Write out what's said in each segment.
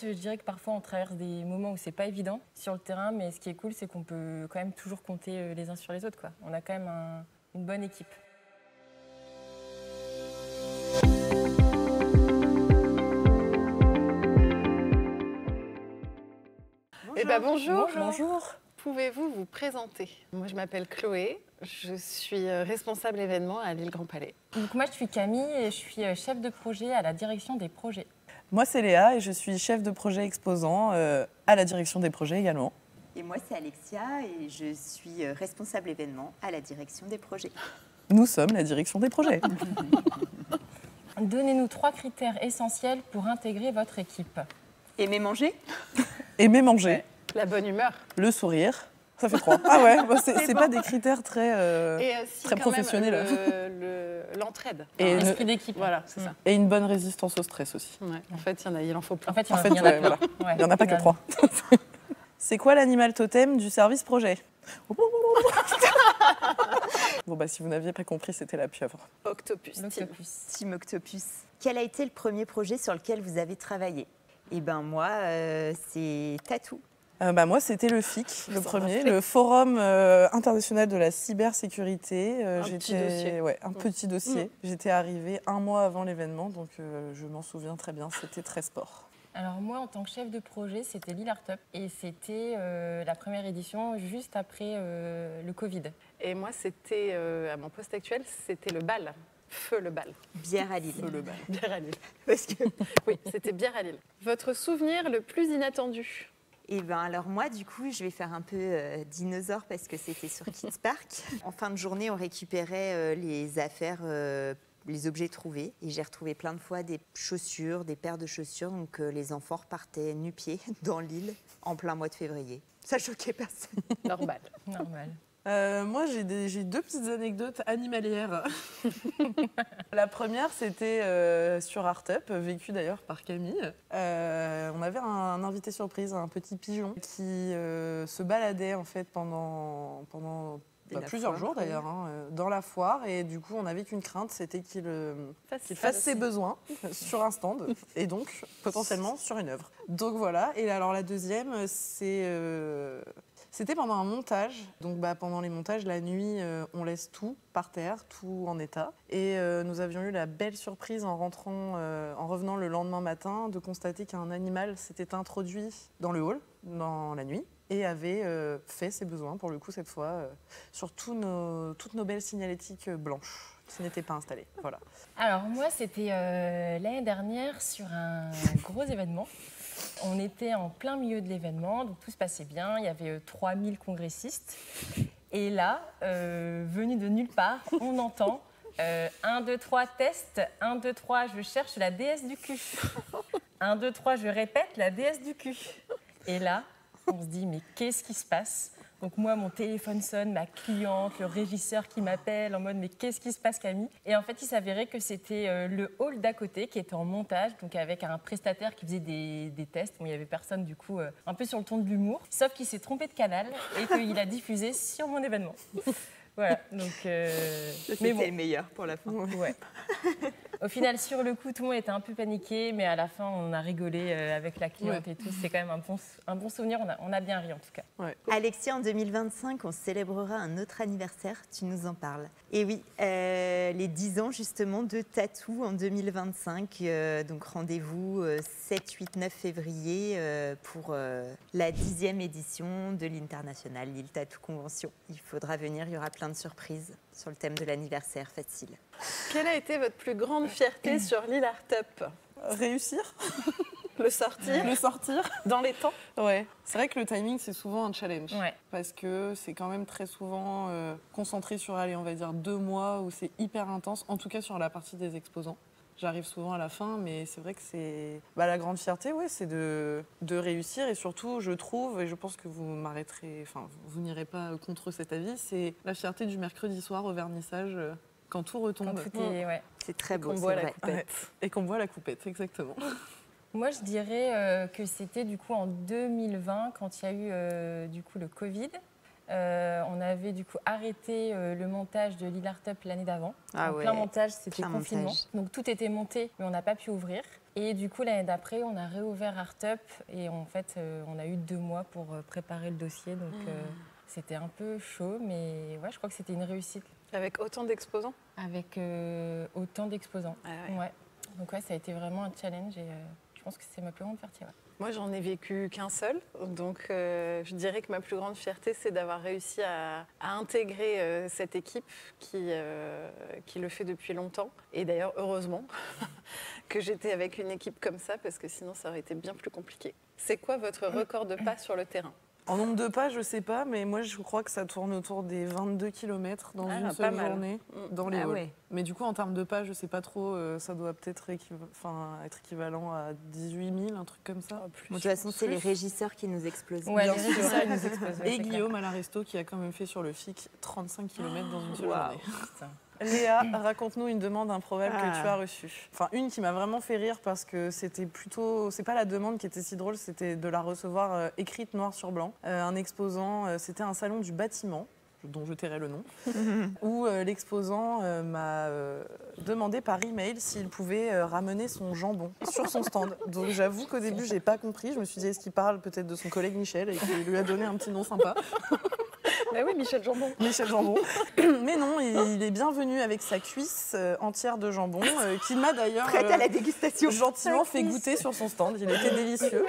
Je dirais que parfois on traverse des moments où c'est pas évident sur le terrain, mais ce qui est cool, c'est qu'on peut quand même toujours compter les uns sur les autres, quoi. On a quand même une bonne équipe. Eh ben bonjour. Bonjour. Pouvez-vous vous présenter? Moi, je m'appelle Chloé. Je suis responsable événement à Lille Grand Palais. Donc moi, je suis Camille et je suis chef de projet à la direction des projets. Moi, c'est Léa et je suis chef de projet exposant à la direction des projets également. Et moi, c'est Alexia et je suis responsable événement à la direction des projets. Nous sommes la direction des projets. Donnez-nous 3 critères essentiels pour intégrer votre équipe. Aimer manger? Aimer manger, La bonne humeur. le sourire, ça fait 3. Ah ouais, bah c'est pas des critères très, Si, très quand même, professionnels. l'entraide. Et L'esprit d'équipe. Voilà, c'est ça. Et une bonne résistance au stress aussi. Ouais. En fait, il en faut plus. En fait, En fait, il y en a ouais, plein. voilà. Ouais, Il n'y en a pas que 3. C'est quoi l'animal totem du service projet? Bon bah si vous n'aviez pas compris, c'était la pieuvre. Octopus. L'octopus. Team Octopus. Quel a été le premier projet sur lequel vous avez travaillé? Eh bien moi, c'est Tatou. Moi, c'était le FIC, le premier, le Forum international de la cybersécurité. Petit dossier. Ouais, un petit dossier. J'étais arrivée 1 mois avant l'événement, donc je m'en souviens très bien, c'était très sport. Alors moi, en tant que chef de projet, c'était Lille Art Up et c'était la première édition juste après le Covid. Et moi, c'était, à mon poste actuel, c'était le bal. Feu le bal. Bière à Lille. Feu le bal. Bière à Lille. Parce que... Oui, c'était bière à Lille. Votre souvenir le plus inattendu? Eh bien alors moi, du coup, je vais faire un peu dinosaure parce que c'était sur Kids Park. En fin de journée, on récupérait les affaires, les objets trouvés. Et j'ai retrouvé plein de fois des chaussures, des paires de chaussures. Donc les enfants repartaient nu-pieds dans l'île en plein mois de février. Ça choquait personne. Normal. Normal. Moi, j'ai 2 petites anecdotes animalières. La première, c'était sur Art Up, vécue d'ailleurs par Camille. On avait un invité surprise, un petit pigeon, qui se baladait en fait pendant plusieurs jours d'ailleurs, dans la foire. Et du coup, on n'avait qu'une crainte, c'était qu'il fasse ses besoins sur un stand et donc potentiellement sur une œuvre. Donc voilà. Et alors la deuxième, c'était pendant un montage. Donc pendant les montages, la nuit, on laisse tout par terre, tout en état. Et nous avions eu la belle surprise en revenant le lendemain matin, de constater qu'un animal s'était introduit dans le hall, dans la nuit, et avait fait ses besoins, pour le coup cette fois, sur toutes nos belles signalétiques blanches qui n'étaient pas installées. Voilà. Alors moi, c'était l'année dernière sur un gros événement. On était en plein milieu de l'événement, donc tout se passait bien. Il y avait 3000 congressistes. Et là, venu de nulle part, on entend 1, 2, 3, test. 1, 2, 3, je cherche la déesse du cul. 1, 2, 3, je répète, la déesse du cul. Et là, on se dit, mais qu'est-ce qui se passe? Donc moi, mon téléphone sonne, ma cliente, le régisseur qui m'appelle en mode « mais qu'est-ce qui se passe Camille ?» Et en fait, il s'avérait que c'était le hall d'à côté qui était en montage, donc avec un prestataire qui faisait des tests. Bon, il n'y avait personne du coup, un peu sur le ton de l'humour, sauf qu'il s'est trompé de canal et qu'il a diffusé sur mon événement. Voilà, donc... C'était le meilleur pour la fin. Ouais. Au final, sur le coup, tout le monde était un peu paniqué, mais à la fin, on a rigolé avec la cliente et tout. C'est quand même un bon souvenir. On a bien ri, en tout cas. Ouais. Alexia, en 2025, on célébrera un autre anniversaire. Tu nous en parles. Et oui, les 10 ans justement de Tatou en 2025. Donc rendez-vous 7, 8, 9 février pour la 10e édition de l'International Lille Tattoo Convention. Il faudra venir, il y aura plein de surprises sur le thème de l'anniversaire facile. Quelle a été votre plus grande fierté sur Lille Art Up? Réussir, Le sortir le sortir. dans les temps? Ouais, c'est vrai que le timing, c'est souvent un challenge. Ouais. Parce que c'est quand même très souvent concentré sur, allez, on va dire 2 mois où c'est hyper intense, en tout cas sur la partie des exposants. J'arrive souvent à la fin, mais c'est vrai que c'est... la grande fierté, ouais, c'est de réussir. Et surtout, je trouve, et je pense que vous m'arrêterez, enfin, vous n'irez pas contre cet avis, c'est la fierté du mercredi soir au vernissage, quand tout retombe. Quand tout est, ouais. C'est très beau, On c'est voit la vrai. coupette. Ouais. Et qu'on voit la coupette, exactement. Moi, je dirais que c'était du coup en 2020, quand il y a eu du coup le Covid. On avait du coup arrêté le montage de Lille Art Up l'année d'avant. Ah en ouais, plein montage, c'était plein confinement. montage. Donc tout était monté, mais on n'a pas pu ouvrir. Et du coup, l'année d'après, on a réouvert Artup et en fait, on a eu 2 mois pour préparer le dossier. Donc, c'était un peu chaud, mais ouais, je crois que c'était une réussite. Avec autant d'exposants? Avec autant d'exposants. Ah ouais. Ouais. Donc, ouais, ça a été vraiment un challenge et je pense que c'est ma plus grande fierté. Ouais. Moi, j'en ai vécu qu'un seul. Donc, je dirais que ma plus grande fierté, c'est d'avoir réussi à intégrer cette équipe qui le fait depuis longtemps. Et d'ailleurs, heureusement que j'étais avec une équipe comme ça, parce que sinon, ça aurait été bien plus compliqué. C'est quoi votre record de pas sur le terrain? En nombre de pas, je sais pas, mais moi je crois que ça tourne autour des 22 km dans une seule journée dans les halls. Ouais. Mais du coup, en termes de pas, je sais pas trop, ça doit peut-être être équivalent à 18 000, un truc comme ça. Bon, de toute façon, c'est les régisseurs qui nous explosent. Ouais, Bien les sûr. régisseurs, ils nous explosent. Ouais, Et c'est Guillaume à l'Aresto qui a quand même fait sur le FIC 35 km dans une seule journée. clair. Léa, raconte-nous une demande improbable que tu as reçue. Enfin, une qui m'a vraiment fait rire parce que c'était plutôt... C'est pas la demande qui était si drôle, c'était de la recevoir écrite noir sur blanc. Un exposant, c'était un salon du bâtiment, dont je tairai le nom, où l'exposant m'a demandé par email s'il pouvait ramener son jambon sur son stand. Donc j'avoue qu'au début, j'ai pas compris. Je me suis dit, est-ce qu'il parle peut-être de son collègue Michel et qu'il lui a donné un petit nom sympa. Bah oui, Michel Jambon. Michel Jambon. Mais non, il est bienvenu avec sa cuisse entière de jambon, qu'il m'a d'ailleurs Prête à la dégustation. gentiment fait goûter sur son stand. Il était délicieux.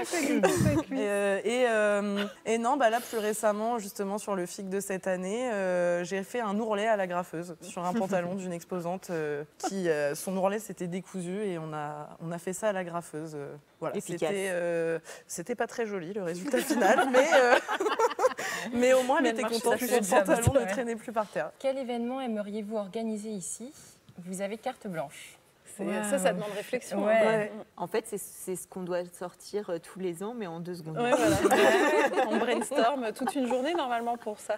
Et non, bah là, plus récemment, justement, sur le FIC de cette année, j'ai fait un ourlet à la graffeuse sur un pantalon d'une exposante qui, son ourlet s'était décousu et on a fait ça à la graffeuse. Voilà, c'était pas très joli le résultat final, mais au moins elle était contente que son pantalon ne traînait plus par terre. Quel événement aimeriez-vous organiser ici? Vous avez carte blanche. Ça demande réflexion. Ouais. Ouais. En fait, c'est ce qu'on doit sortir tous les ans, mais en 2 secondes. Ouais, voilà. On brainstorm toute une journée normalement pour ça.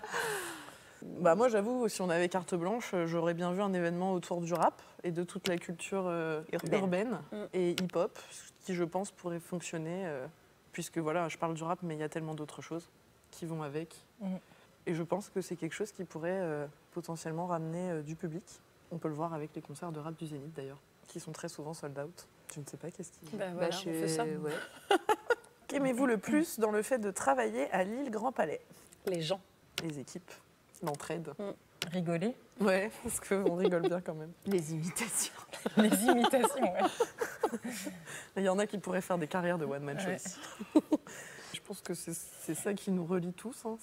Bah moi j'avoue, si on avait carte blanche, j'aurais bien vu un événement autour du rap et de toute la culture urbaine et hip-hop, qui je pense pourrait fonctionner, puisque voilà, je parle du rap, mais il y a tellement d'autres choses qui vont avec. Et je pense que c'est quelque chose qui pourrait potentiellement ramener du public. On peut le voir avec les concerts de rap du Zénith d'ailleurs, qui sont très souvent sold out. Je ne sais pas qu'est-ce qui... Bah voilà, on fait ça. Ouais. Qu'aimez-vous le plus dans le fait de travailler à Lille Grand Palais? Les gens. Les équipes, l'entraide. Rigoler. Ouais, parce qu'on rigole bien quand même. Les imitations. Les imitations, ouais. Il y en a qui pourraient faire des carrières de one-man show ici. Je pense que c'est ça qui nous relie tous. Hein.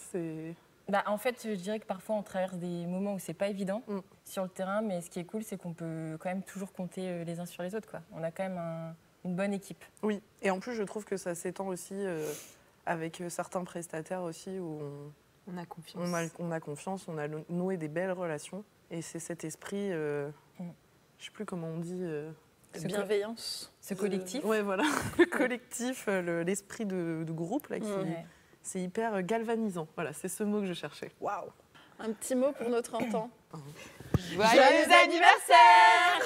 Bah, en fait, je dirais que parfois on traverse des moments où c'est pas évident sur le terrain, mais ce qui est cool, c'est qu'on peut quand même toujours compter les uns sur les autres, quoi. On a quand même une bonne équipe. Oui, et en plus, je trouve que ça s'étend aussi avec certains prestataires aussi où On a confiance. on a confiance, on a noué des belles relations. Et c'est cet esprit, je sais plus comment on dit... Bienveillance. Ce collectif. Ouais, voilà, le collectif, l'esprit de groupe, là, qui... C'est hyper galvanisant. Voilà, c'est ce mot que je cherchais. Waouh. Un petit mot pour nos 30 ans. Joyeux anniversaire!